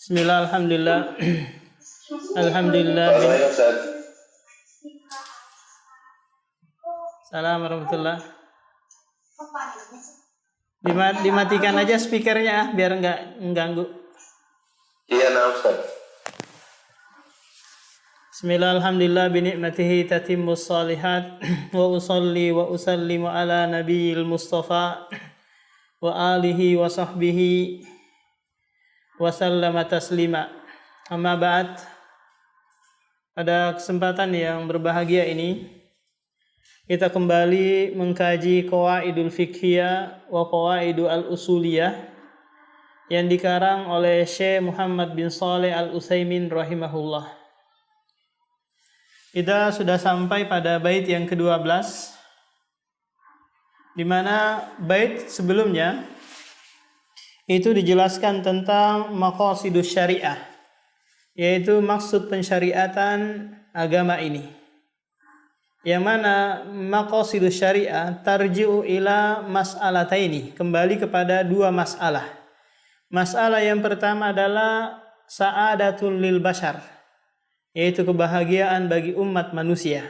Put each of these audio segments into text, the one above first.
Bismillah, alhamdulillah. Alhamdulillah. Assalamualaikum Ustaz. Salam warahmatullah. Dimatikan aja speakernya biar nggak mengganggu. Iya, nah Ustaz. Bismillah, alhamdulillah, binikmatihi tatimmus salihat. Wa usalli wa usallimu ala nabiyil mustafa wa alihi wa sahbihi wa sallama taslima. Amma ba'd. Pada kesempatan yang berbahagia ini kita kembali mengkaji qawaidul fiqhiyah wa qawaidul al-usuliyah yang dikarang oleh Syekh Muhammad bin Shalih Al-Utsaimin rahimahullah. Kita sudah sampai pada bait yang ke-12, di mana bait sebelumnya itu dijelaskan tentang maqasidus syariah, yaitu maksud pensyariatan agama ini. Yang mana maqasidus syariah tarji'u ila mas'alataini, kembali kepada dua masalah. Masalah yang pertama adalah sa'adatul lil bashar, yaitu kebahagiaan bagi umat manusia.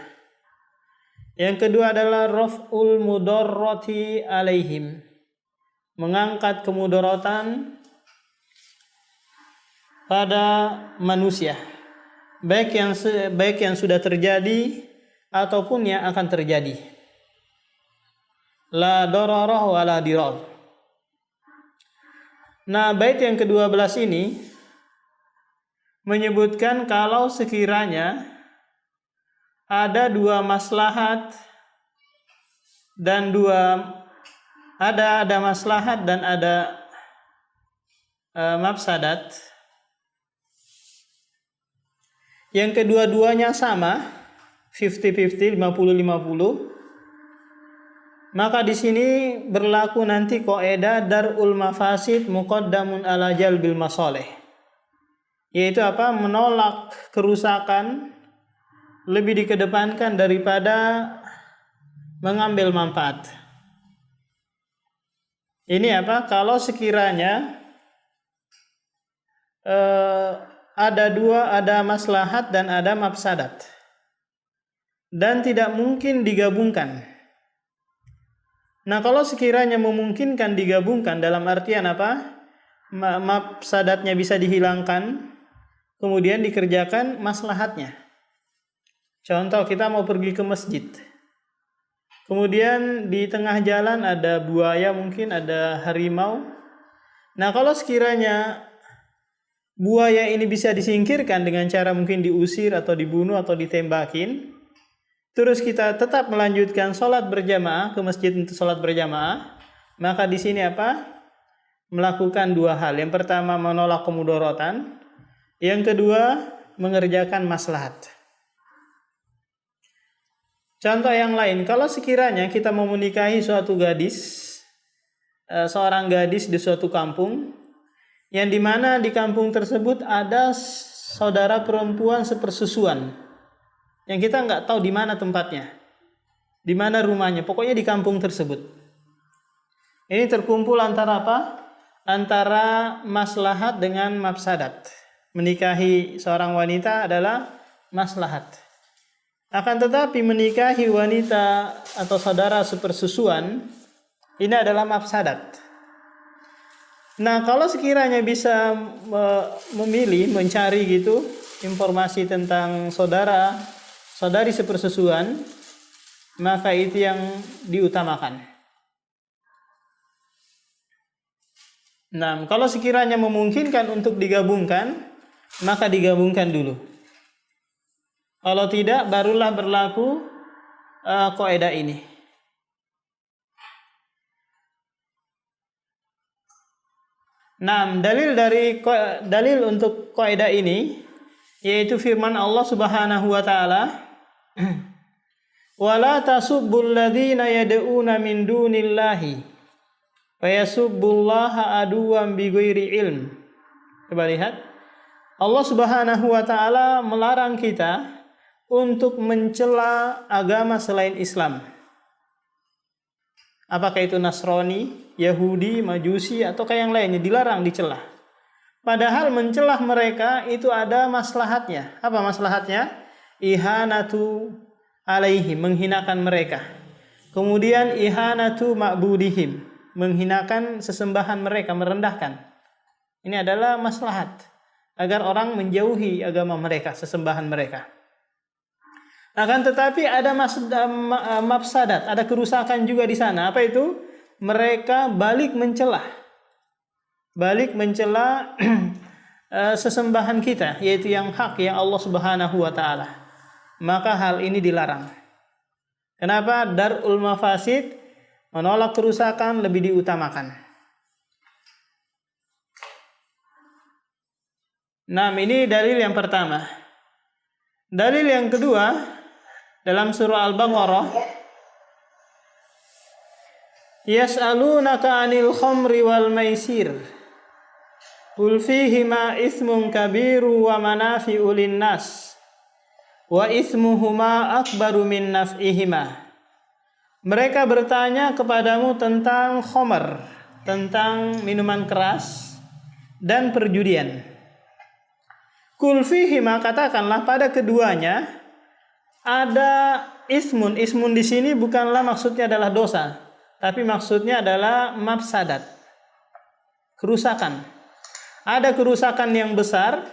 Yang kedua adalah raf'ul mudarrati alaihim, mengangkat kemudaratan pada manusia, baik yang sudah terjadi ataupun yang akan terjadi. La dararah wa la dirar. Nah, bait yang ke-12 ini menyebutkan kalau sekiranya ada dua maslahat dan ada maslahat dan ada mafsadat, yang kedua-duanya sama, 50-50, 50-50, maka di sini berlaku nanti kaidah darul mafasid muqaddamun ala jalbil masalih, yaitu apa? Menolak kerusakan lebih dikedepankan daripada mengambil manfaat. Ini apa? Kalau sekiranya ada maslahat dan ada mafsadat, dan tidak mungkin digabungkan. Nah, kalau sekiranya memungkinkan digabungkan, dalam artian apa? Mafsadatnya bisa dihilangkan, kemudian dikerjakan maslahatnya. Contoh, kita mau pergi ke masjid, kemudian di tengah jalan ada buaya, mungkin ada harimau. Nah, kalau sekiranya buaya ini bisa disingkirkan dengan cara mungkin diusir atau dibunuh atau ditembakin, terus kita tetap melanjutkan sholat berjamaah ke masjid untuk sholat berjamaah, maka di sini apa? Melakukan dua hal. Yang pertama menolak kemudaratan, yang kedua mengerjakan maslahat. Contoh yang lain, kalau sekiranya kita mau menikahi suatu gadis, seorang gadis di suatu kampung, yang dimana di kampung tersebut ada saudara perempuan sepersusuan, yang kita nggak tahu di mana tempatnya, di mana rumahnya, pokoknya di kampung tersebut. Ini terkumpul antara apa? Antara maslahat dengan mafsadat. Menikahi seorang wanita adalah maslahat. Akan tetapi menikahi wanita atau saudara sepersusuan ini adalah mafsadat. Nah, kalau sekiranya bisa memilih, mencari gitu informasi tentang saudari sepersusuan, maka itu yang diutamakan. Nah, kalau sekiranya memungkinkan untuk digabungkan, maka digabungkan dulu. Kalau tidak, barulah berlaku kaidah ini. Nah, dalil untuk kaidah ini yaitu firman Allah Subhanahu wa taala, "Wala tasubbul ladzina yad'una min dunillahi fayasubbullaha aduwwan bighairi ilm." Coba lihat. Allah Subhanahu wa taala melarang kita untuk mencela agama selain Islam. Apakah itu Nasrani, Yahudi, Majusi, ataukah yang lainnya, dilarang dicela. Padahal mencelah mereka itu ada maslahatnya. Apa maslahatnya? Ihanatu alaihim, menghinakan mereka. Kemudian ihanatu ma'budihim, menghinakan sesembahan mereka, merendahkan. Ini adalah maslahat agar orang menjauhi agama mereka, sesembahan mereka. Akan tetapi ada mafsadat, ada kerusakan juga di sana. Apa itu? Mereka balik mencela sesembahan kita, yaitu yang hak, yang Allah Subhanahu wa taala. Maka hal ini dilarang. Kenapa? Darul mafasid, menolak kerusakan lebih diutamakan. Nah, ini dalil yang pertama. Dalil yang kedua dalam surah Al-Baqarah, yas'alunaka 'anil khamri wal maisir qul fihima itsmun kabiru wa manafi'u lin-nas wa itsmuhuma akbaru min naf'ihima. Mereka bertanya kepadamu tentang khamr, tentang minuman keras dan perjudian. Qul fihima, katakanlah pada keduanya ada ismun. Ismun di sini bukanlah maksudnya adalah dosa, tapi maksudnya adalah mafsadat, kerusakan. Ada kerusakan yang besar,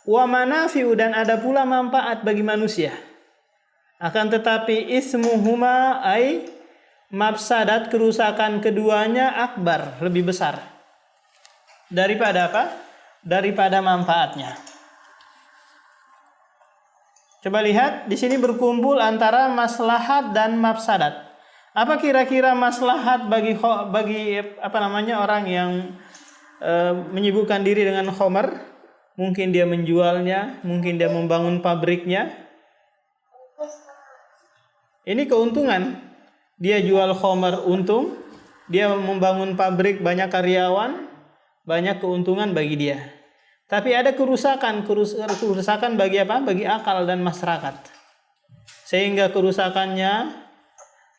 wa manafi'u, dan ada pula manfaat bagi manusia. Akan tetapi ismuhuma ay mafsadat, kerusakan keduanya akbar, lebih besar daripada apa? Daripada manfaatnya. Coba lihat di sini berkumpul antara maslahat dan mafsadat. Apa kira-kira maslahat bagi orang yang menyibukkan diri dengan khamr? Mungkin dia menjualnya, mungkin dia membangun pabriknya. Ini keuntungan. Dia jual khamr untung, dia membangun pabrik banyak karyawan, banyak keuntungan bagi dia. Tapi ada kerusakan bagi apa? Bagi akal dan masyarakat. Sehingga kerusakannya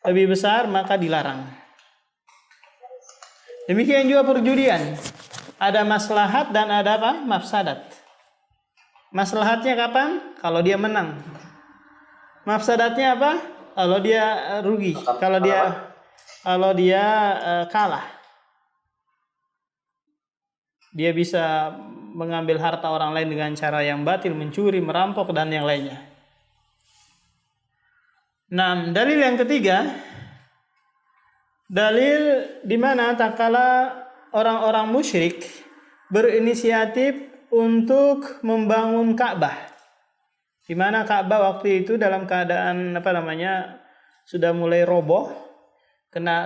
lebih besar, maka dilarang. Demikian juga perjudian. Ada maslahat dan ada apa? Mafsadat. Maslahatnya kapan? Kalau dia menang. Mafsadatnya apa? Kalau dia rugi. Kalau dia kalah. Dia bisa mengambil harta orang lain dengan cara yang batil, mencuri, merampok, dan yang lainnya. Nah, dalil yang ketiga, dalil di mana tatkala orang-orang musyrik berinisiatif untuk membangun Ka'bah. Di mana Ka'bah waktu itu dalam keadaan sudah mulai roboh,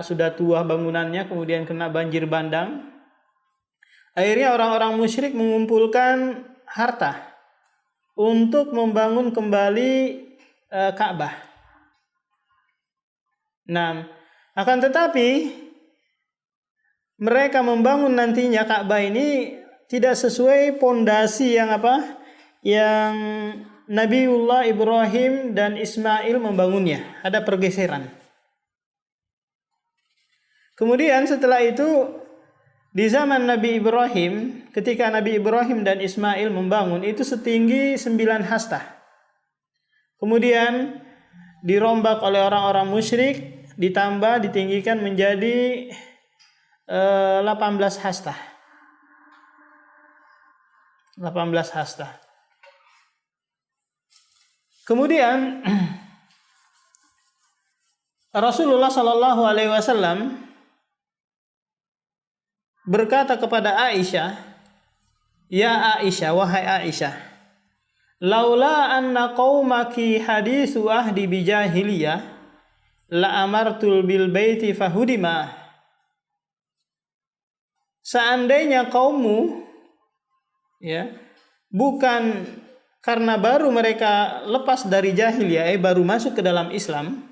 sudah tua bangunannya, kemudian kena banjir bandang. Akhirnya orang-orang musyrik mengumpulkan harta untuk membangun kembali Ka'bah. Nah, akan tetapi mereka membangun nantinya Ka'bah ini tidak sesuai pondasi yang Nabiullah Ibrahim dan Ismail membangunnya. Ada pergeseran. Kemudian setelah itu di zaman Nabi Ibrahim, ketika Nabi Ibrahim dan Ismail membangun, itu setinggi 9 hasta. Kemudian dirombak oleh orang-orang musyrik, ditinggikan menjadi 18 hasta. 18 hasta. Kemudian Rasulullah Shallallahu Alaihi Wasallam berkata kepada Aisyah, "Ya Aisyah, wahai Aisyah, laula anna qaumaki haditsu ahdi bijahiliyah la amartul bil baiti fahudima." Seandainya kaummu bukan karena baru mereka lepas dari jahiliyah, baru masuk ke dalam Islam,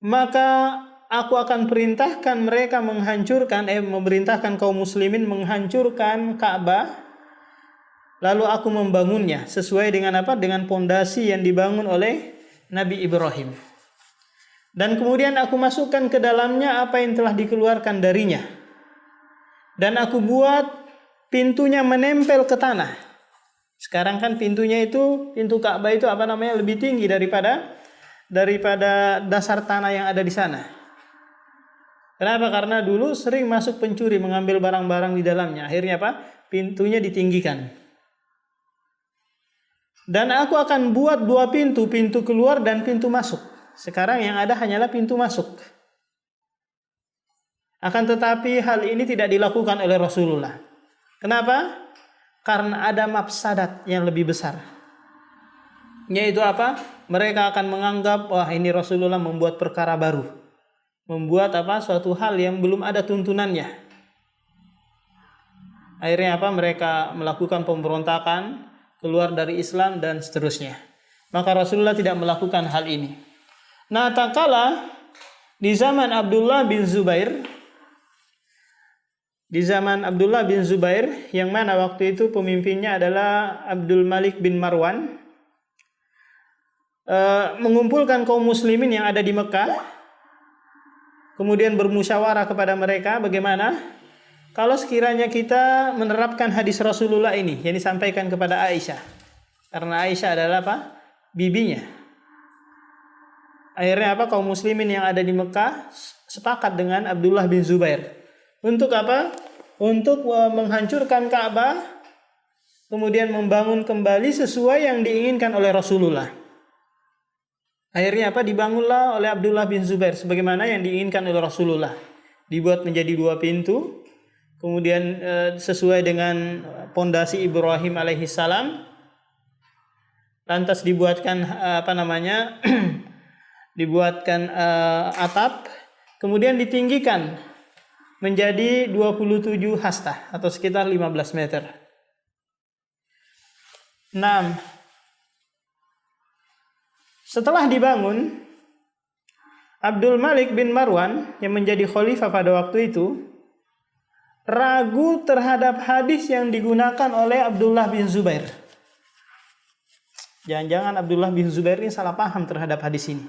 maka aku akan perintahkan mereka memerintahkan kaum muslimin menghancurkan Ka'bah, lalu aku membangunnya sesuai dengan dengan pondasi yang dibangun oleh Nabi Ibrahim. Dan kemudian aku masukkan ke dalamnya apa yang telah dikeluarkan darinya. Dan aku buat pintunya menempel ke tanah. Sekarang kan pintunya itu, pintu Ka'bah itu lebih tinggi daripada dasar tanah yang ada di sana. Kenapa? Karena dulu sering masuk pencuri mengambil barang-barang di dalamnya. Akhirnya apa? Pintunya ditinggikan. Dan aku akan buat 2 pintu, pintu keluar dan pintu masuk. Sekarang yang ada hanyalah pintu masuk. Akan tetapi hal ini tidak dilakukan oleh Rasulullah. Kenapa? Karena ada mafsadat yang lebih besar. Yaitu apa? Mereka akan menganggap, wah ini Rasulullah membuat perkara baru. Membuat suatu hal yang belum ada tuntunannya. Akhirnya mereka melakukan pemberontakan, keluar dari Islam dan seterusnya. Maka Rasulullah tidak melakukan hal ini. Nah, tak kala di zaman Abdullah bin Zubair, yang mana waktu itu pemimpinnya adalah Abdul Malik bin Marwan, mengumpulkan kaum muslimin yang ada di Mekah, kemudian bermusyawarah kepada mereka bagaimana kalau sekiranya kita menerapkan hadis Rasulullah ini yang disampaikan kepada Aisyah, karena Aisyah adalah bibinya. Akhirnya kaum muslimin yang ada di Mekah sepakat dengan Abdullah bin Zubair. Untuk apa? Untuk menghancurkan Ka'bah, kemudian membangun kembali sesuai yang diinginkan oleh Rasulullah. Akhirnya dibangunlah oleh Abdullah bin Zubair sebagaimana yang diinginkan oleh Rasulullah. Dibuat menjadi 2 pintu, kemudian sesuai dengan pondasi Ibrahim alaihissalam. Lantas dibuatkan dibuatkan atap, kemudian ditinggikan menjadi 27 hasta atau sekitar 15 meter. 6. Setelah dibangun, Abdul Malik bin Marwan yang menjadi khalifah pada waktu itu ragu terhadap hadis yang digunakan oleh Abdullah bin Zubair. Jangan-jangan Abdullah bin Zubair ini salah paham terhadap hadis ini.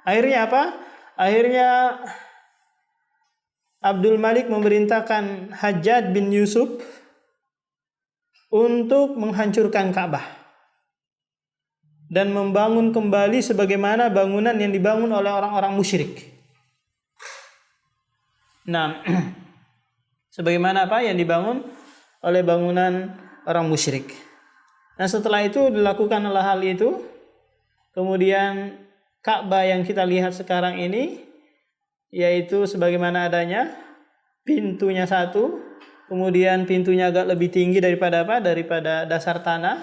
Akhirnya apa? Akhirnya Abdul Malik memerintahkan Hajjaj bin Yusuf untuk menghancurkan Ka'bah dan membangun kembali sebagaimana bangunan yang dibangun oleh orang-orang musyrik. Nah, sebagaimana yang dibangun oleh bangunan orang musyrik. Nah, setelah itu dilakukan hal itu, kemudian Ka'bah yang kita lihat sekarang ini yaitu sebagaimana adanya, pintunya 1, kemudian pintunya agak lebih tinggi daripada dasar tanah,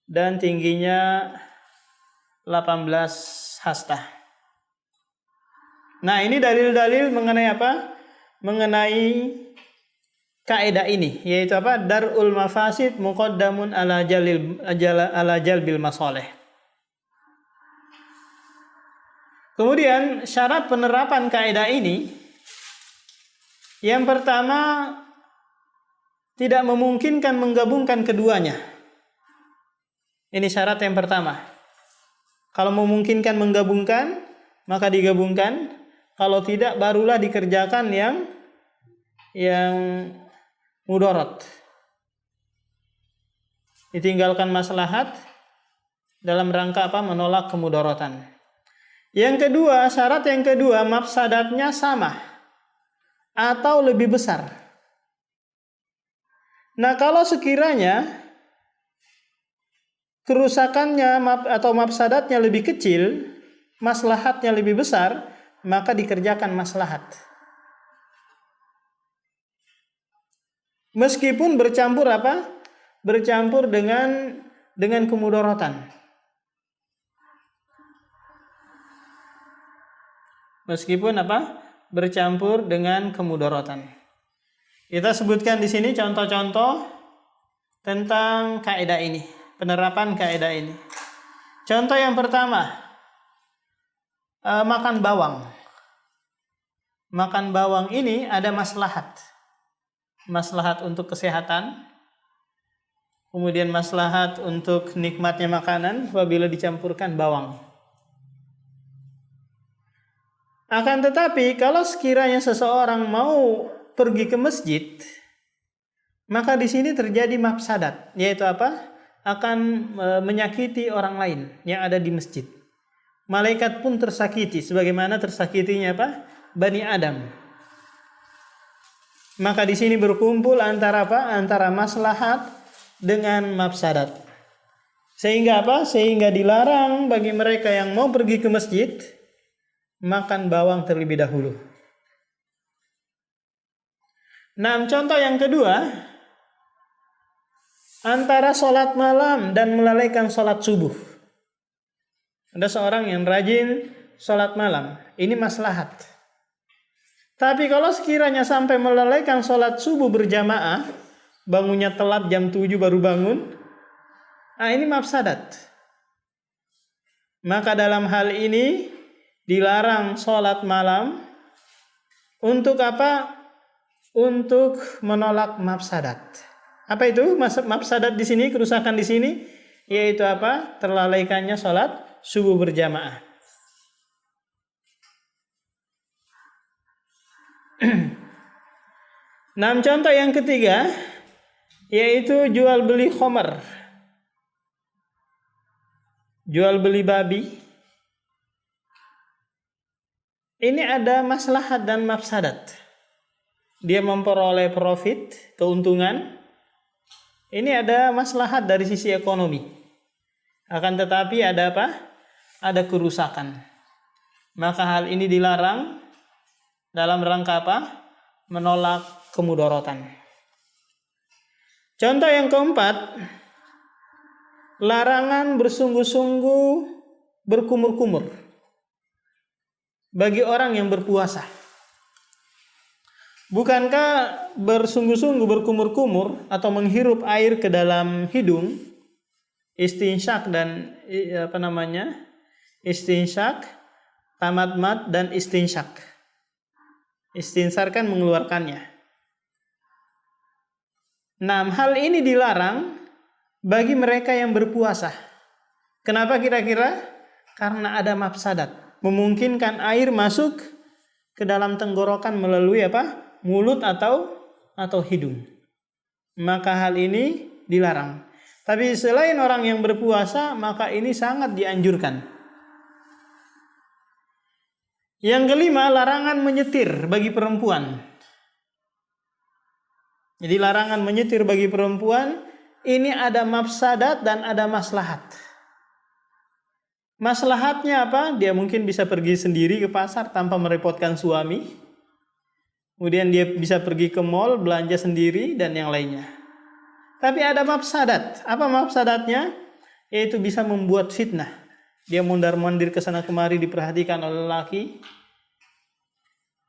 dan tingginya 18 hasta. Nah, ini dalil-dalil mengenai mengenai kaidah ini, yaitu darul mafasid muqaddamun ala jalbil masalih. Kemudian syarat penerapan kaidah ini, yang pertama tidak memungkinkan menggabungkan keduanya. Ini syarat yang pertama. Kalau memungkinkan menggabungkan, maka digabungkan. Kalau tidak, barulah dikerjakan yang mudarat. Ditinggalkan maslahat dalam rangka menolak kemudaratan. Yang kedua, syarat yang kedua, mafsadatnya sama atau lebih besar. Nah, kalau sekiranya kerusakannya atau mafsadatnya lebih kecil, maslahatnya lebih besar, maka dikerjakan maslahat. Meskipun bercampur Bercampur dengan kemudaratan. Meskipun bercampur dengan kemudaratan. Kita sebutkan di sini contoh-contoh tentang kaidah ini, penerapan kaidah ini. Contoh yang pertama, makan bawang. Makan bawang ini ada maslahat. Maslahat untuk kesehatan, kemudian maslahat untuk nikmatnya makanan apabila dicampurkan bawang. Akan tetapi kalau sekiranya seseorang mau pergi ke masjid, maka di sini terjadi mafsadat, yaitu apa? Akan menyakiti orang lain yang ada di masjid. Malaikat pun tersakiti sebagaimana tersakitinya apa? Bani Adam. Maka di sini berkumpul antara apa? Antara maslahat dengan mafsadat. Sehingga apa? Sehingga dilarang bagi mereka yang mau pergi ke masjid makan bawang terlebih dahulu. Nah, contoh yang kedua, antara sholat malam dan melalaikan sholat subuh. Ada seorang yang rajin sholat malam, ini maslahat. Tapi kalau sekiranya sampai melalaikan sholat subuh berjamaah, bangunnya telat jam 7 baru bangun, ini mafsadat. Maka dalam hal ini dilarang sholat malam untuk apa? Untuk menolak mafsadat. Apa itu mafsadat di sini, kerusakan di sini? Yaitu apa? Terlalaikannya sholat subuh berjamaah. Nah, contoh yang ketiga yaitu jual beli khomer, jual beli babi. Ini ada maslahat dan mafsadat. Dia memperoleh profit, keuntungan. Ini ada maslahat dari sisi ekonomi. Akan tetapi ada apa? Ada kerusakan. Maka hal ini dilarang dalam rangka apa? Menolak kemudorotan. Contoh yang keempat, larangan bersungguh-sungguh berkumur-kumur bagi orang yang berpuasa. Bukankah bersungguh-sungguh berkumur-kumur atau menghirup air ke dalam hidung, istinsyak dan istinsyak, tamadmad dan istinsyak. Istinsar kan mengeluarkannya. Nah, hal ini dilarang bagi mereka yang berpuasa. Kenapa kira-kira? Karena ada mafsadat, memungkinkan air masuk ke dalam tenggorokan melalui apa? Mulut atau hidung. Maka hal ini dilarang. Tapi selain orang yang berpuasa, maka ini sangat dianjurkan. Yang kelima, larangan menyetir bagi perempuan. Jadi larangan menyetir bagi perempuan ini ada mafsadat dan ada maslahat. Maslahatnya apa? Dia mungkin bisa pergi sendiri ke pasar tanpa merepotkan suami. Kemudian dia bisa pergi ke mall, belanja sendiri dan yang lainnya. Tapi ada mafsadat. Apa mafsadatnya? Yaitu bisa membuat fitnah. Dia mondar-mandir ke sana kemari diperhatikan oleh lelaki.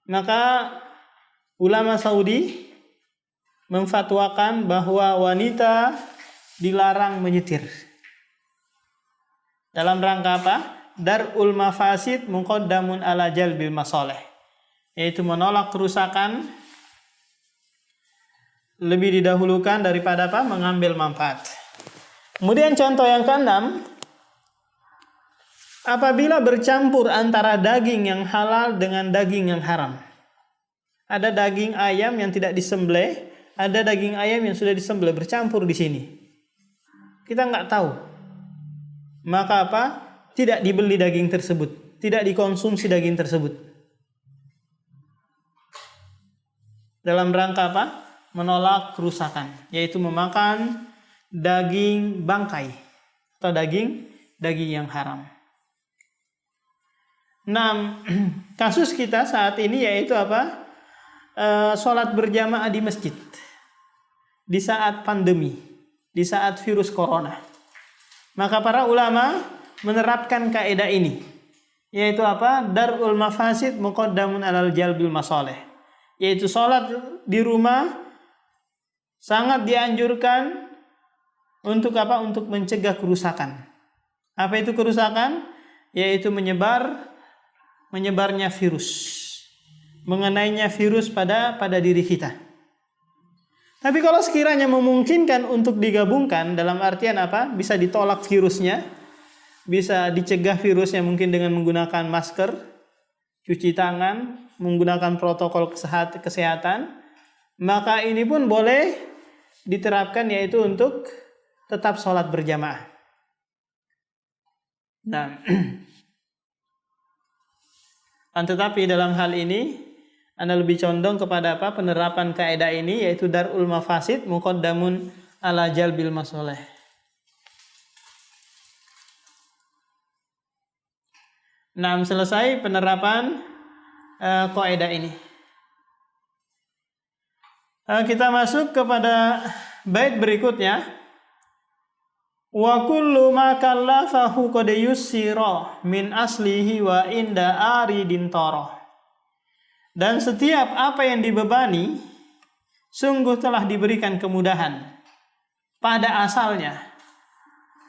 Maka ulama Saudi memfatwakan bahwa wanita dilarang menyetir. Dalam rangka apa? Dar'ul mafasid muqaddamun ala jalbil masalih. Yaitu menolak kerusakan lebih didahulukan daripada apa? Mengambil manfaat. Kemudian contoh yang keenam, apabila bercampur antara daging yang halal dengan daging yang haram. Ada daging ayam yang tidak disembelih, ada daging ayam yang sudah disembelih, bercampur di sini. Kita nggak tahu. Maka apa? Tidak dibeli daging tersebut, tidak dikonsumsi daging tersebut. Dalam rangka apa? Menolak kerusakan, yaitu memakan daging bangkai atau daging yang haram. 6. Kasus kita saat ini yaitu apa? Sholat berjamaah di masjid di saat pandemi, di saat virus corona. Maka para ulama menerapkan kaidah ini, yaitu apa? Dar'ul mafasid muqaddamun alal jalbil masalih. Yaitu sholat di rumah sangat dianjurkan untuk apa? Untuk mencegah kerusakan. Apa itu kerusakan? Yaitu menyebarnya virus, mengenainya virus pada diri kita. Tapi kalau sekiranya memungkinkan untuk digabungkan, dalam artian apa? Bisa ditolak virusnya, bisa dicegah virusnya mungkin dengan menggunakan masker, cuci tangan, menggunakan protokol kesehatan, maka ini pun boleh diterapkan, yaitu untuk tetap sholat berjamaah. Nah, tetapi dalam hal ini Anda lebih condong kepada apa? Penerapan kaidah ini, yaitu darul mafasid muqaddamun ala jalbil masoleh. Nah, selesai penerapan kaidah ini. Kita masuk kepada bait berikutnya. Wa kullu ma kallafahu qad yussira min aslihi wa inda aridin tara. Dan setiap apa yang dibebani sungguh telah diberikan kemudahan pada asalnya.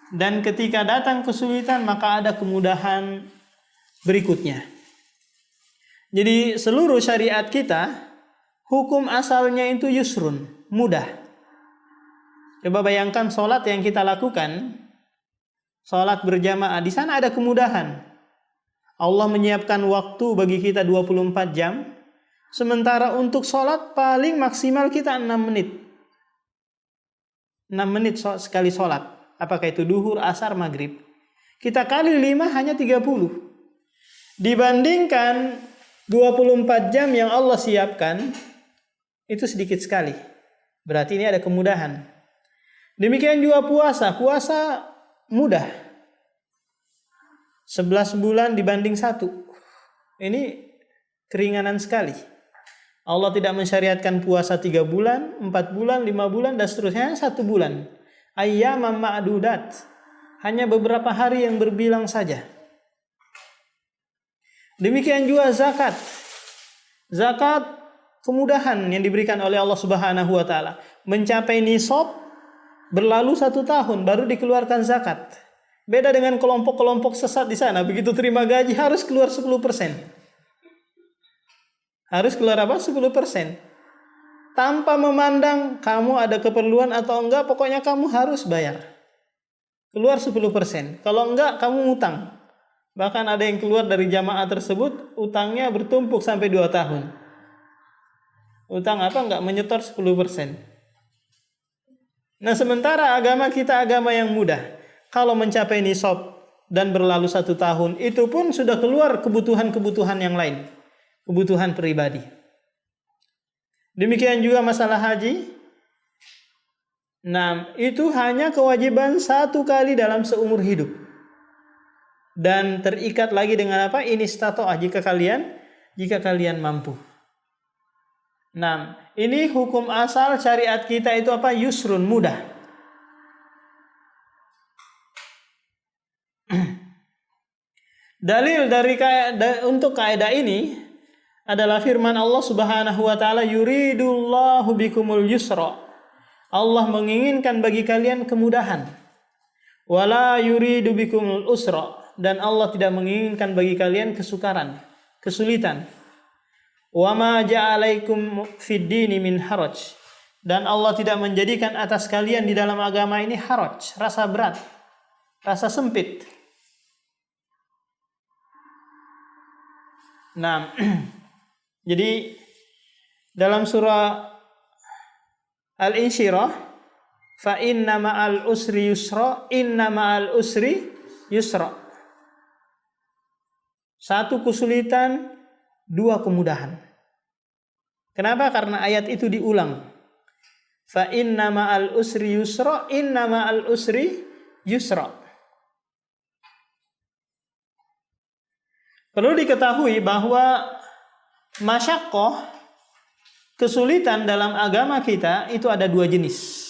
Dan ketika datang kesulitan maka ada kemudahan berikutnya. Jadi seluruh syariat kita, hukum asalnya itu yusrun, mudah. Coba bayangkan sholat yang kita lakukan, sholat berjamaah, di sana ada kemudahan. Allah menyiapkan waktu bagi kita 24 jam, sementara untuk sholat paling maksimal kita 6 menit. 6 menit sekali sholat. Apakah itu duhur, asar, maghrib. Kita kali 5 hanya 30. Dibandingkan 24 jam yang Allah siapkan, itu sedikit sekali. Berarti ini ada kemudahan. Demikian juga puasa mudah. 11 bulan dibanding 1. Ini keringanan sekali. Allah tidak mensyariatkan puasa 3 bulan, 4 bulan, 5 bulan, dan seterusnya 1 bulan. Ayyamam ma'dudat. Hanya beberapa hari yang berbilang saja. Demikian juga zakat. Zakat kemudahan yang diberikan oleh Allah Subhanahu wa taala. Mencapai nisab, berlalu 1 tahun baru dikeluarkan zakat. Beda dengan kelompok-kelompok sesat di sana, begitu terima gaji harus keluar 10%. Harus keluar apa? 10%. Tanpa memandang kamu ada keperluan atau enggak, pokoknya kamu harus bayar. Keluar 10%. Kalau enggak, kamu utang. Bahkan ada yang keluar dari jamaah tersebut, utangnya bertumpuk sampai 2 tahun. Utang apa? Enggak menyetor 10%. Nah, sementara agama kita agama yang mudah. Kalau mencapai nisab dan berlalu 1 tahun, itu pun sudah keluar kebutuhan-kebutuhan yang lain. Kebutuhan pribadi. Demikian juga masalah haji. Nah, itu hanya kewajiban 1 kali dalam seumur hidup. Dan terikat lagi dengan apa? Inistato'ah, jika kalian mampu. Nah, ini hukum asal syariat kita itu apa? Yusrun, mudah. Dalil dari untuk kaidah ini adalah firman Allah Subhanahu wa taala, yuridullahu bikumul yusra. Allah menginginkan bagi kalian kemudahan. Wala yuridu bikumul usra, dan Allah tidak menginginkan bagi kalian kesukaran, kesulitan. Wa ma ja'alaikum fid dini min haraj, dan Allah tidak menjadikan atas kalian di dalam agama ini haraj, rasa berat, rasa sempit. Nah, jadi dalam surah Al-Insyirah, fa inna ma'al usri yusra, inna ma'al usri yusra. 1 kesulitan, 2 kemudahan. Kenapa? Karena ayat itu diulang. Fa inna ma'al usri yusra, inna ma'al usri yusra. Perlu diketahui bahwa masyaqqah, kesulitan dalam agama kita itu ada 2 jenis.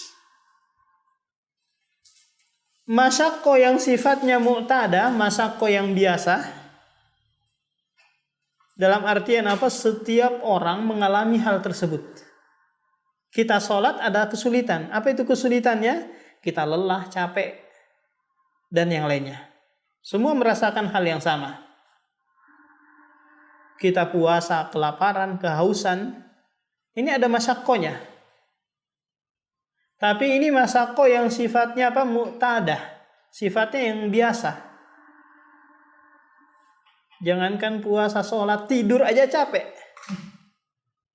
Masyaqqah yang sifatnya mu'tada, masyaqqah yang biasa. Dalam artian apa? Setiap orang mengalami hal tersebut. Kita sholat ada kesulitan. Apa itu kesulitannya? Kita lelah, capek, dan yang lainnya. Semua merasakan hal yang sama. Kita puasa, kelaparan, kehausan. Ini ada masyaqqahnya. Tapi ini masyaqqah yang sifatnya apa? Mu'tadah. Sifatnya yang biasa. Jangankan puasa, sholat, tidur aja capek.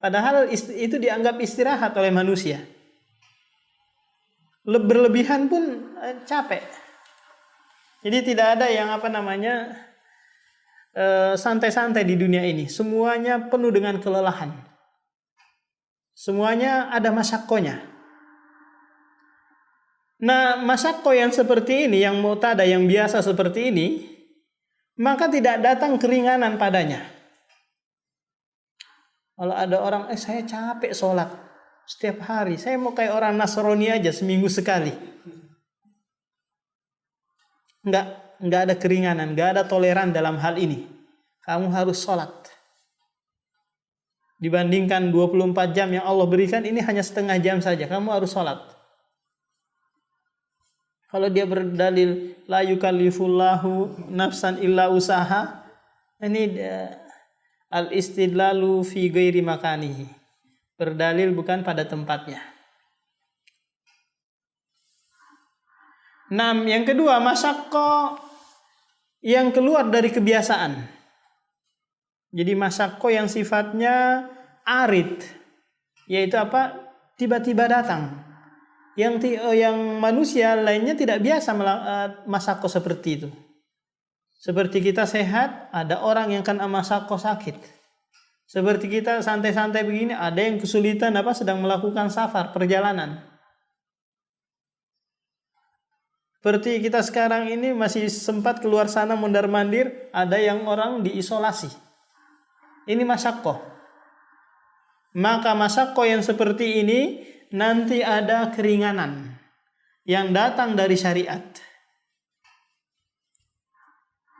Padahal itu dianggap istirahat oleh manusia. Berlebihan pun capek. Jadi tidak ada yang santai-santai di dunia ini. Semuanya penuh dengan kelelahan. Semuanya ada masyakohnya. Nah, masyakoh yang seperti ini, yang mu'tada, yang biasa seperti ini, maka tidak datang keringanan padanya. Kalau ada orang, saya capek sholat setiap hari, saya mau kayak orang Nasrani aja seminggu sekali. Enggak ada keringanan, enggak ada toleran dalam hal ini. Kamu harus sholat. Dibandingkan 24 jam yang Allah berikan, ini hanya setengah jam saja, kamu harus sholat. Kalau dia berdalil la yukallifullahu nafsan illa usaha, ini al-istidlalu fi ghairi makanihi. Berdalil bukan pada tempatnya. Yang kedua, masyakko yang keluar dari kebiasaan. Jadi masyakko yang sifatnya arid, yaitu tiba-tiba datang. Yang manusia lainnya tidak biasa masyakko seperti itu. Seperti kita sehat, ada orang yang kena masyakko sakit. Seperti kita santai-santai begini, ada yang kesulitan sedang melakukan safar, perjalanan. Seperti kita sekarang ini masih sempat keluar sana mondar-mandir, ada yang orang diisolasi. Ini masyakko. Maka masyakko yang seperti ini nanti ada keringanan yang datang dari syariat.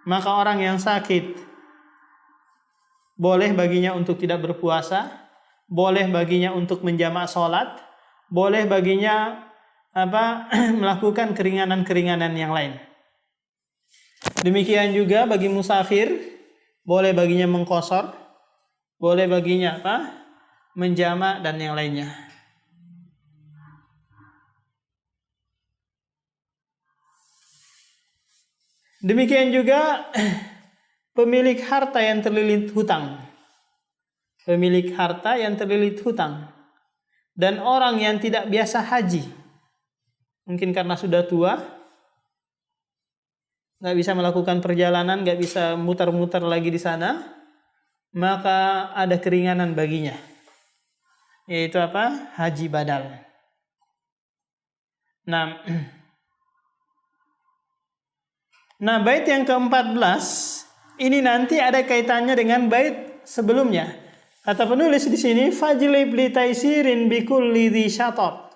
Maka orang yang sakit boleh baginya untuk tidak berpuasa, boleh baginya untuk menjamak sholat, boleh baginya melakukan keringanan-keringanan yang lain. Demikian juga bagi musafir, boleh baginya mengqashar, boleh baginya menjamak dan yang lainnya. Demikian juga pemilik harta yang terlilit hutang. Pemilik harta yang terlilit hutang. Dan orang yang tidak biasa haji. Mungkin karena sudah tua, nggak bisa melakukan perjalanan, nggak bisa muter-muter lagi di sana, maka ada keringanan baginya. Yaitu haji badal. Nah, bait yang ke-14 ini nanti ada kaitannya dengan bait sebelumnya. Kata penulis di sini, fajlib li taisirin bi kulli dhi syatat.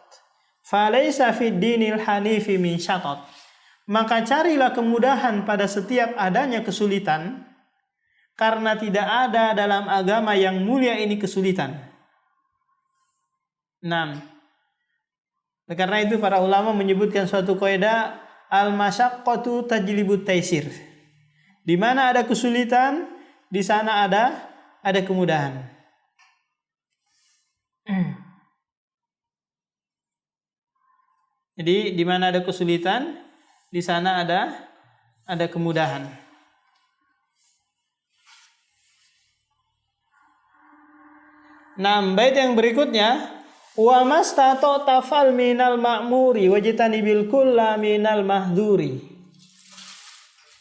Falaysa fid dinil hanifi min syatat. Maka carilah kemudahan pada setiap adanya kesulitan, karena tidak ada dalam agama yang mulia ini kesulitan. Karena itu para ulama menyebutkan suatu kaidah al-masyaqqatu tajlibut taisir. Di mana ada kesulitan, di sana ada kemudahan. Jadi di mana ada kesulitan, di sana ada kemudahan. Bait yang berikutnya, wa mastata'ta fal minal ma'muri wajtanibil kulla minal mahduri.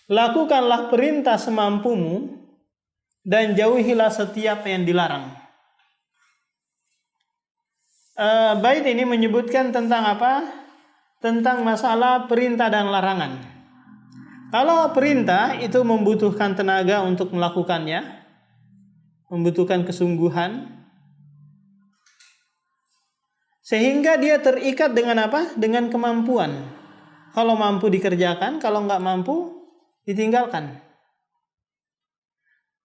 Lakukanlah perintah semampumu dan jauhilah setiap yang dilarang. Bait ini menyebutkan tentang Tentang masalah perintah dan larangan. Kalau perintah itu membutuhkan tenaga untuk melakukannya, membutuhkan kesungguhan, sehingga dia terikat dengan dengan kemampuan. Kalau mampu dikerjakan, kalau nggak mampu ditinggalkan.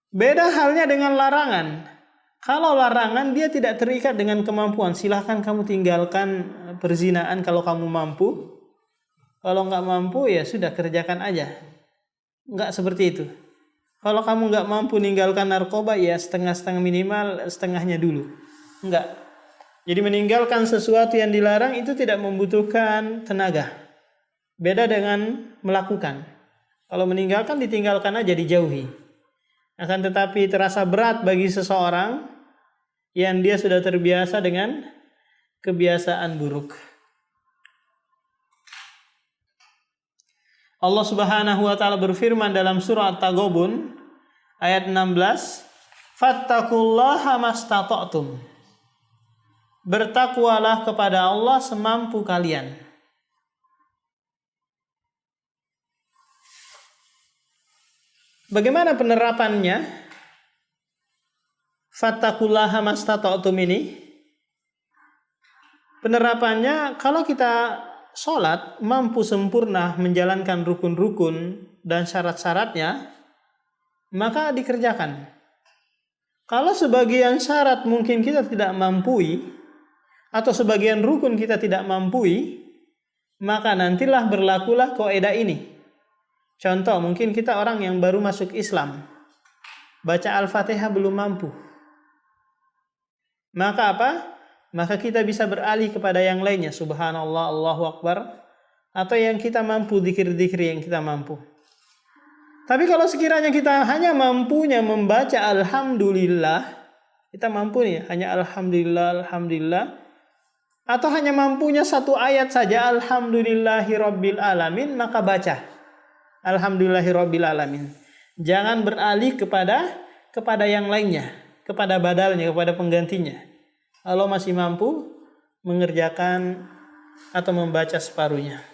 Beda halnya dengan larangan. Kalau larangan dia tidak terikat dengan kemampuan. Silahkan kamu tinggalkan perzinaan kalau kamu mampu. Kalau nggak mampu ya sudah, kerjakan aja. Nggak seperti itu. Kalau kamu nggak mampu meninggalkan narkoba ya setengah-setengah, minimal setengahnya dulu. Nggak. Jadi meninggalkan sesuatu yang dilarang itu tidak membutuhkan tenaga. Beda dengan melakukan. Kalau meninggalkan ditinggalkan aja, dijauhi. Akan tetapi terasa berat bagi seseorang yang dia sudah terbiasa dengan kebiasaan buruk. Allah Subhanahu wa taala berfirman dalam surah At-Taghabun ayat 16, "Fattaqullaha mastata'tum." Bertakwalah kepada Allah semampu kalian. Bagaimana penerapannya? Fattaqullaha mastata'tum ini. Penerapannya, kalau kita sholat mampu sempurna menjalankan rukun-rukun dan syarat-syaratnya, maka dikerjakan. Kalau sebagian syarat mungkin kita tidak mampu, atau sebagian rukun kita tidak mampu, maka nantilah berlakulah kaidah ini. Contoh, mungkin kita orang yang baru masuk Islam, baca Al-Fatihah belum mampu. Maka apa? Maka kita bisa beralih kepada yang lainnya, subhanallah, Allahu Akbar, atau yang kita mampu, zikir-zikir yang kita mampu. Tapi kalau sekiranya kita hanya mampunya membaca alhamdulillah, kita mampu nih hanya alhamdulillah, alhamdulillah, atau hanya mampunya satu ayat saja, alhamdulillahirabbil alamin, maka baca alhamdulillahirabbil alamin. Jangan beralih kepada yang lainnya, kepada badalnya, kepada penggantinya. Kalau masih mampu mengerjakan atau membaca separuhnya.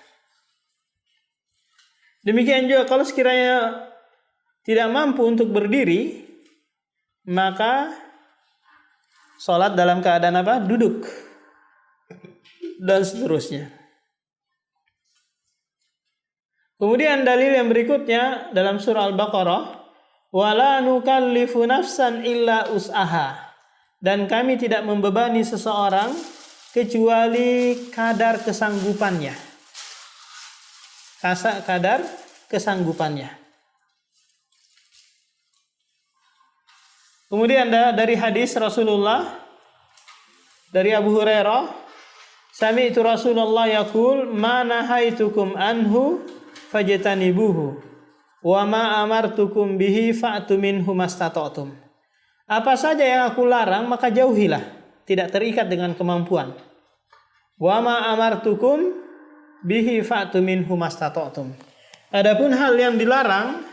Demikian juga kalau sekiranya tidak mampu untuk berdiri, maka sholat dalam keadaan apa? Duduk. Dan seterusnya. Kemudian dalil yang berikutnya dalam surah Al-Baqarah, wala nukallifu nafsan illa us'aha. Dan kami tidak membebani seseorang kecuali kadar kesanggupannya. Kadar kesanggupannya. Kemudian dari hadis Rasulullah dari Abu Hurairah, sami'tu Rasulullah yaqul, ma nahaitukum anhu fajtanibuhu wa ma amartukum bihi fa'tu minhu mastata'tum. Apa saja yang aku larang maka jauhilah, tidak terikat dengan kemampuan. Wa ma amartukum bihi fa'tu minhu mastata'tum. Adapun hal yang dilarang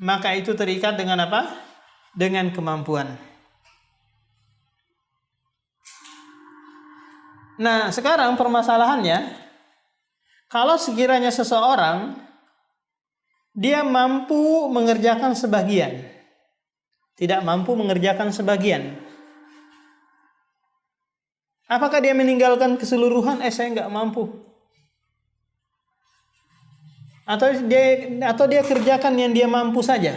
maka itu terikat dengan apa? Dengan kemampuan. Nah, sekarang permasalahannya, kalau sekiranya seseorang dia mampu mengerjakan sebagian, tidak mampu mengerjakan sebagian, apakah dia meninggalkan keseluruhan? Saya nggak mampu. Atau dia kerjakan yang dia mampu saja.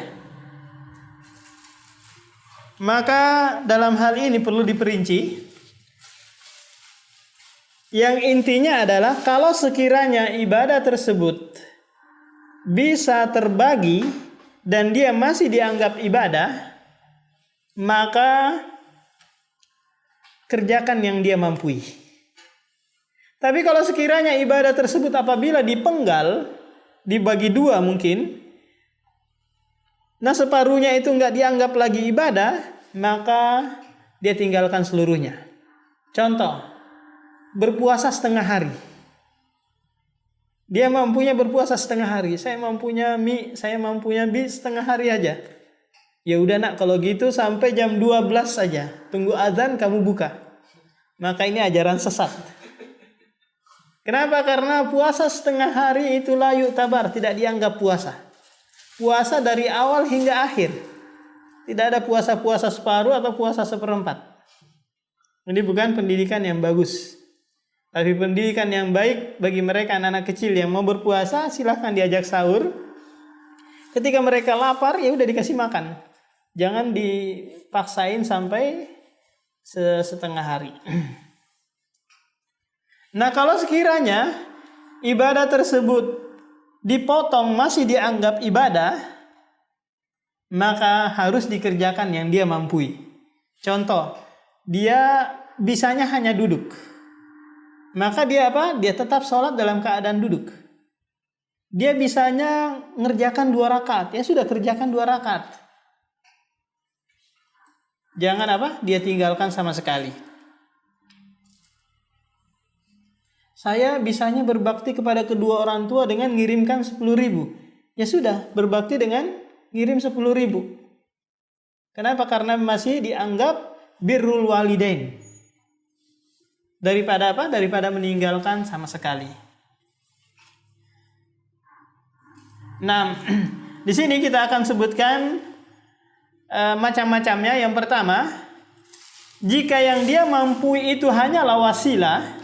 Maka dalam hal ini perlu diperinci. Yang intinya adalah kalau sekiranya ibadah tersebut bisa terbagi dan dia masih dianggap ibadah, maka kerjakan yang dia mampu. Tapi kalau sekiranya ibadah tersebut apabila dipenggal, dibagi dua mungkin, nah separuhnya itu nggak dianggap lagi ibadah, maka dia tinggalkan seluruhnya. Contoh, berpuasa setengah hari. Dia mampunya berpuasa setengah hari. Saya mampunya mie setengah hari aja. Ya udah nak, kalau gitu sampai jam 12 saja. Tunggu azan kamu buka. Maka ini ajaran sesat. Kenapa? Karena puasa setengah hari itu la yu'tabar, tidak dianggap puasa. Puasa dari awal hingga akhir. Tidak ada puasa-puasa separuh atau puasa seperempat. Ini bukan pendidikan yang bagus. Tapi pendidikan yang baik bagi mereka anak-anak kecil yang mau berpuasa, silahkan diajak sahur. Ketika mereka lapar, ya udah dikasih makan. Jangan dipaksain sampai setengah hari. Nah, kalau sekiranya ibadah tersebut dipotong masih dianggap ibadah, maka harus dikerjakan yang dia mampu. Contoh, dia bisanya hanya duduk. Maka dia apa? Dia tetap sholat dalam keadaan duduk. Dia bisanya ngerjakan 2 rakaat, ya sudah kerjakan 2 rakaat. Jangan apa? Dia tinggalkan sama sekali. Saya bisanya berbakti kepada kedua orang tua dengan ngirimkan 10.000. Ya sudah, berbakti dengan ngirim 10.000. Kenapa? Karena masih dianggap birrul walidain. Daripada apa? Daripada meninggalkan sama sekali. Nah, di sini kita akan sebutkan macam-macamnya. Yang pertama, jika yang dia mampu itu hanyalah wasilah,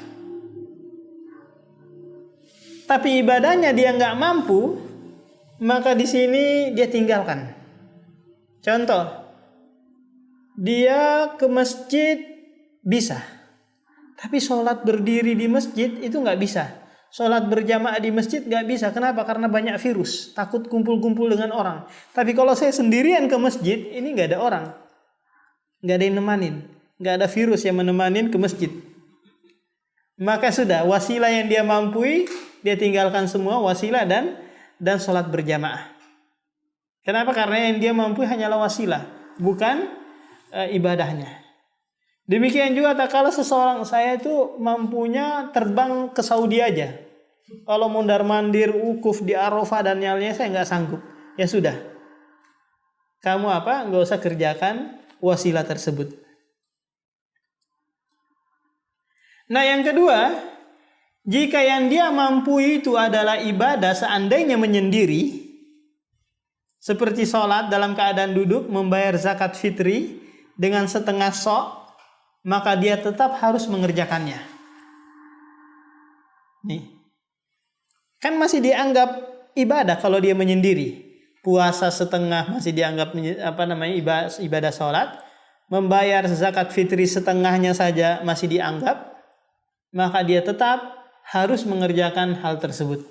tapi ibadahnya dia nggak mampu, maka di sini dia tinggalkan. Contoh, dia ke masjid bisa, tapi sholat berdiri di masjid itu nggak bisa. Sholat berjamaah di masjid nggak bisa. Kenapa? Karena banyak virus, takut kumpul-kumpul dengan orang. Tapi kalau saya sendirian ke masjid, ini nggak ada orang, nggak ada yang nemanin, nggak ada virus yang menemanin ke masjid. Maka sudah, wasilah yang dia mampu, dia tinggalkan semua wasilah dan sholat berjamaah. Kenapa? Karena yang dia mampu hanyalah wasilah, bukan ibadahnya. Demikian juga tak kala seseorang, saya itu mampunya terbang ke Saudi aja. Kalau mondar-mandir, wukuf di Arafah dan yang lainnya saya nggak sanggup. Ya sudah, kamu apa? Nggak usah kerjakan wasilah tersebut. Nah yang kedua, jika yang dia mampu itu adalah ibadah seandainya menyendiri, seperti sholat dalam keadaan duduk, membayar zakat fitri dengan setengah sok, maka dia tetap harus mengerjakannya. Nih, kan masih dianggap ibadah kalau dia menyendiri. Puasa setengah masih dianggap ibadah sholat. Membayar zakat fitri setengahnya saja masih dianggap. Maka dia tetap harus mengerjakan hal tersebut.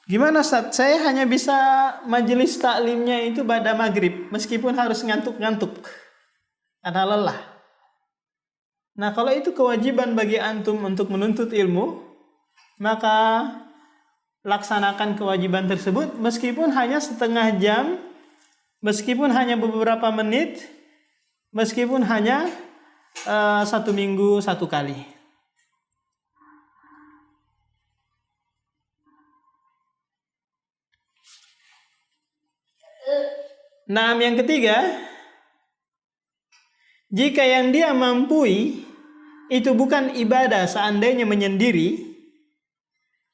Gimana Ustaz? Saya hanya bisa majelis taklimnya itu pada maghrib, meskipun harus ngantuk-ngantuk karena lelah. Nah kalau itu kewajiban bagi antum untuk menuntut ilmu, maka laksanakan kewajiban tersebut meskipun hanya setengah jam, meskipun hanya beberapa menit, meskipun hanya 1 minggu 1 kali. Nah yang ketiga, jika yang dia mampu itu bukan ibadah seandainya menyendiri,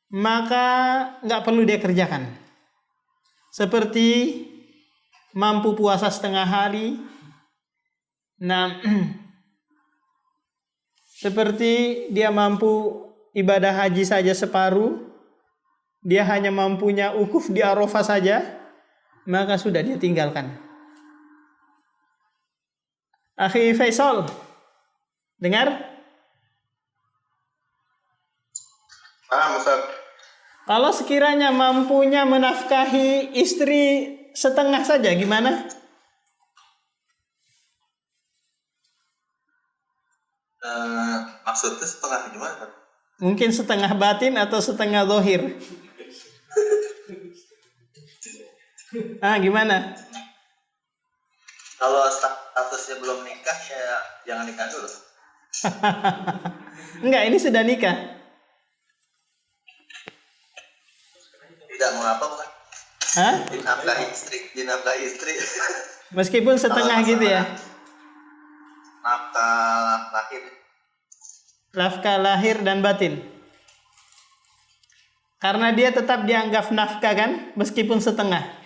maka nggak perlu dia kerjakan. Seperti mampu puasa setengah hari. Nah, seperti dia mampu ibadah haji saja separuh, dia hanya mampunya wukuf di Arafah saja, maka sudah dia tinggalkan. Akhi Faisal, dengar? Paham Ustaz? Kalau sekiranya mampunya menafkahi istri setengah saja, gimana? Maksudnya setengah gimana? Mungkin setengah batin atau setengah zahir. Gimana? Kalau statusnya belum nikah ya jangan nikah dulu. Enggak, ini sudah nikah. Tidak mengapa bukan? Hah? Dinafkahi istri. Meskipun setengah gitu ya. Nafkah lahir. Nafkah lahir dan batin. Karena dia tetap dianggap nafkah kan, meskipun setengah.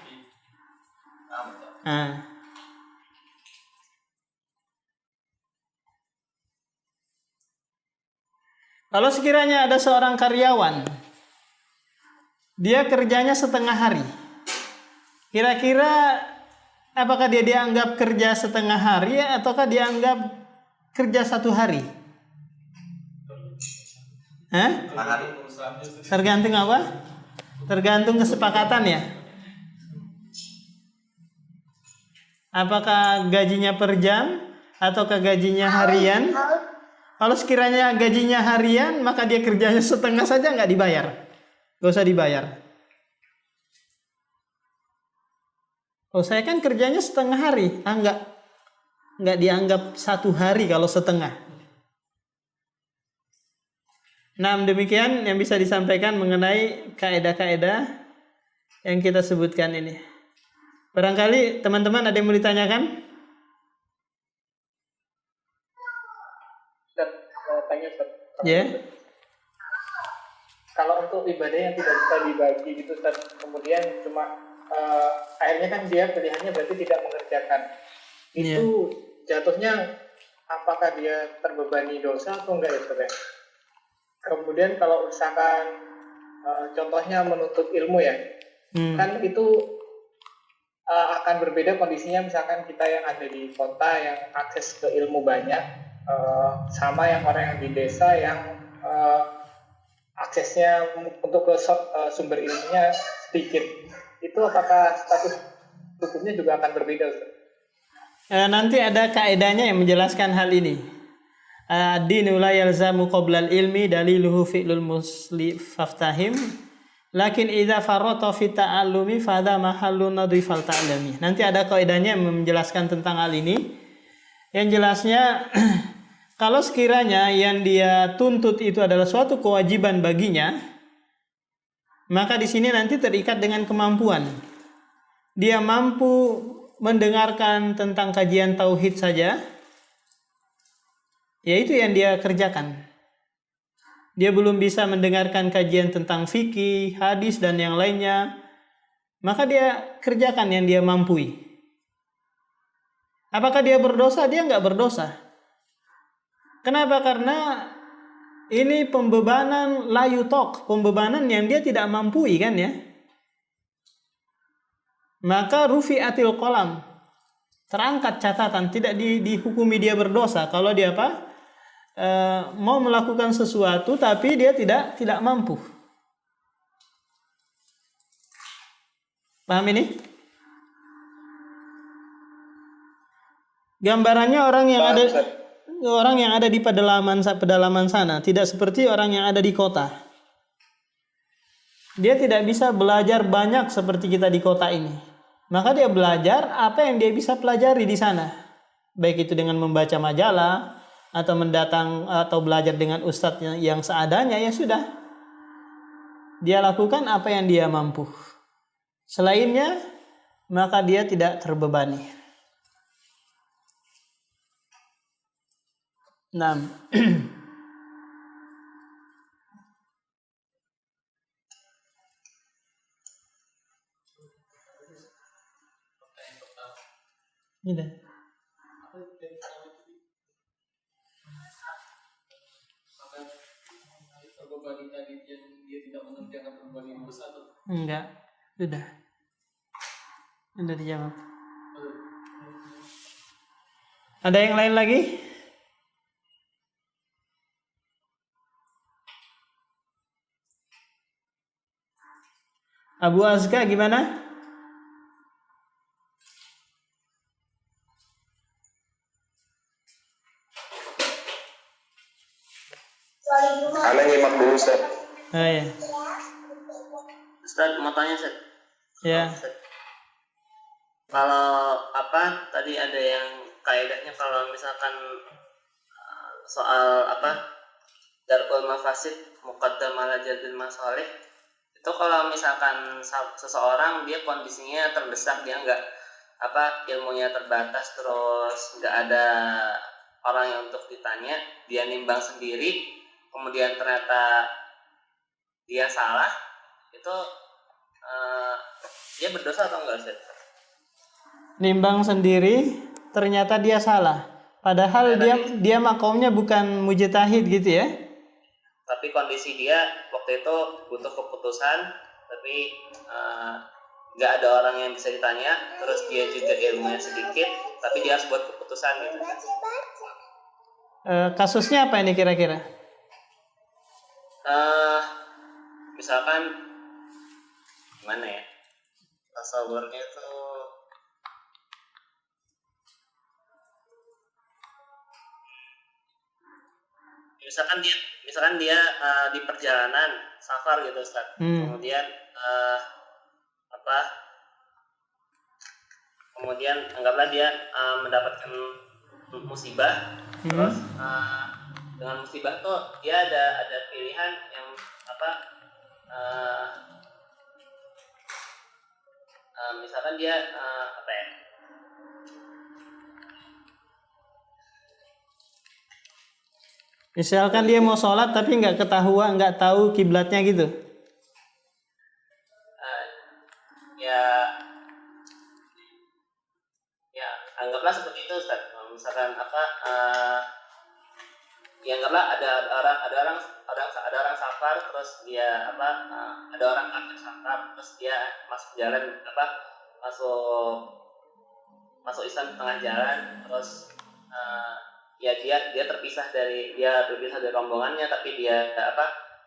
Kalau sekiranya ada seorang karyawan, dia kerjanya setengah hari, kira-kira apakah dia dianggap kerja setengah hari ataukah dianggap kerja 1 hari? Tergantung apa? Tergantung kesepakatan ya. Apakah gajinya per jam ataukah gajinya harian? Kalau sekiranya gajinya harian, maka dia kerjanya setengah saja nggak dibayar, nggak usah dibayar. Oh, saya kan kerjanya setengah hari. Enggak dianggap 1 hari kalau setengah. Nah, demikian yang bisa disampaikan mengenai kaidah-kaidah yang kita sebutkan ini. Barangkali teman-teman ada yang mau ditanyakan? Ustaz, tanya Ustaz. Ya. Kalau untuk ibadah yang tidak bisa dibagi gitu Ustaz, kemudian cuma akhirnya kan dia pilihannya berarti tidak mengerjakan. Itu jatuhnya apakah dia terbebani dosa atau enggak ya Ustaz ya? Kemudian kalau misalkan contohnya menuntut ilmu ya, kan itu akan berbeda kondisinya misalkan kita yang ada di kota yang akses ke ilmu banyak, sama yang orang yang di desa yang aksesnya untuk ke sumber ilmunya sedikit. Itu apakah status hukumnya juga akan berbeda Ustaz? Nanti ada kaidahnya yang menjelaskan hal ini. Ad-dinu la yalzamu qoblal ilmi daliluhu fi'lul muslim faftahim lakin idza farata fi ta'allumi fadha mahallun nadhifal ta'lami. Nanti ada kaidahnya yang menjelaskan tentang hal ini. Yang jelasnya kalau sekiranya yang dia tuntut itu adalah suatu kewajiban baginya, maka di sini nanti terikat dengan kemampuan. Dia mampu mendengarkan tentang kajian tauhid saja, ya itu yang dia kerjakan. Dia belum bisa mendengarkan kajian tentang fikih, hadis dan yang lainnya, maka dia kerjakan yang dia mampu. Apakah dia berdosa? Dia nggak berdosa. Kenapa? Karena ini pembebanan layutok, pembebanan yang dia tidak mampu kan ya. Maka rufi'atil qalam, terangkat catatan, tidak dihukumi dia berdosa kalau dia apa? Mau melakukan sesuatu tapi dia tidak mampu. Paham ini? Gambarannya orang yang ada di pedalaman sana tidak seperti orang yang ada di kota. Dia tidak bisa belajar banyak seperti kita di kota ini. Maka dia belajar apa yang dia bisa pelajari di sana. Baik itu dengan membaca majalah atau belajar dengan ustadz yang seadanya, ya sudah. Dia lakukan apa yang dia mampu. Selainnya, maka dia tidak terbebani. Nah, ini enggak, sudah dijawab. Ada yang lain lagi? Abu Azka gimana? Ana nyimak dulu Ustaz. Oh ya. Ustaz mau tanya Ustaz. Ya. Kalau tadi ada yang kaidahnya kalau misalkan soal darul mafasid muqaddam ala jalbil masalih, itu kalau misalkan seseorang dia kondisinya terdesak, dia nggak ilmunya terbatas, terus nggak ada orang yang untuk ditanya, dia nimbang sendiri, kemudian ternyata dia salah, itu dia berdosa atau enggak Ustaz? Nimbang sendiri ternyata dia salah, padahal dia makomnya bukan mujtahid gitu ya. Tapi kondisi dia waktu itu butuh keputusan, tapi nggak ada orang yang bisa ditanya, terus dia juga ilmunya sedikit, tapi dia harus buat keputusan gitu. Kasusnya apa ini kira-kira? Misalkan gimana ya, tasawurnya itu misalkan dia di perjalanan safar gitu Ustaz. Kemudian kemudian anggaplah dia mendapatkan musibah, terus dengan musibah tuh dia ada pilihan yang misalkan dia Misalkan dia mau sholat tapi nggak ketahuan, nggak tahu kiblatnya gitu. Ya anggaplah seperti itu Ustaz. Misalkan ya anggaplah ada orang safar, terus dia ada orang kafir safar, terus dia masuk jalan masuk Islam di tengah jalan, terus ya dia terpisah dari rombongannya, tapi dia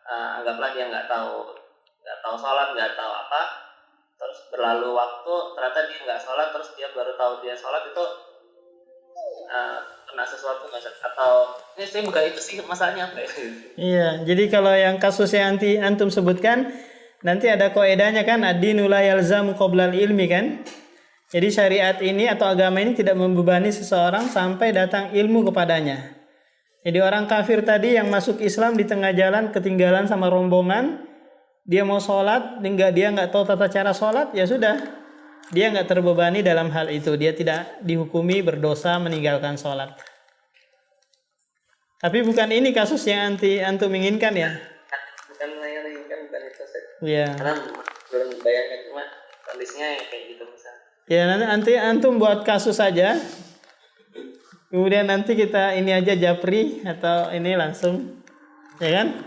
anggaplah dia nggak tahu sholat, nggak tahu terus berlalu waktu, ternyata dia nggak sholat, terus dia baru tahu dia sholat, itu kena sesuatu nggak, atau ini saya bukan itu sih masalahnya apa ya? Iya, jadi kalau yang kasus yang antum sebutkan nanti ada kaidahnya kan, ad-dinu la yalzamu qoblal ilmi kan. Jadi syariat ini atau agama ini tidak membebani seseorang sampai datang ilmu kepadanya. Jadi orang kafir tadi yang masuk Islam di tengah jalan ketinggalan sama rombongan, dia mau sholat, dia nggak tahu tata cara sholat, ya sudah, dia nggak terbebani dalam hal itu, dia tidak dihukumi berdosa meninggalkan sholat. Tapi bukan ini kasus yang antum inginkan ya? Bukan saya inginkan, bukan itu Ustaz. Iya. Karena belum bayangkan, cuma kondisinya kayak gitu misalnya. Ya nanti antum buat kasus saja. Kemudian nanti kita ini aja japri atau ini langsung, ya kan?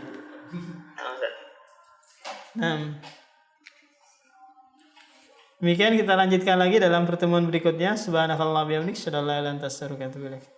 Demikian kita lanjutkan lagi dalam pertemuan berikutnya. Subhanakallahumma wa bihamdika, asyhadu an la ilaha illa anta, astaghfiruka wa atubu ilaik.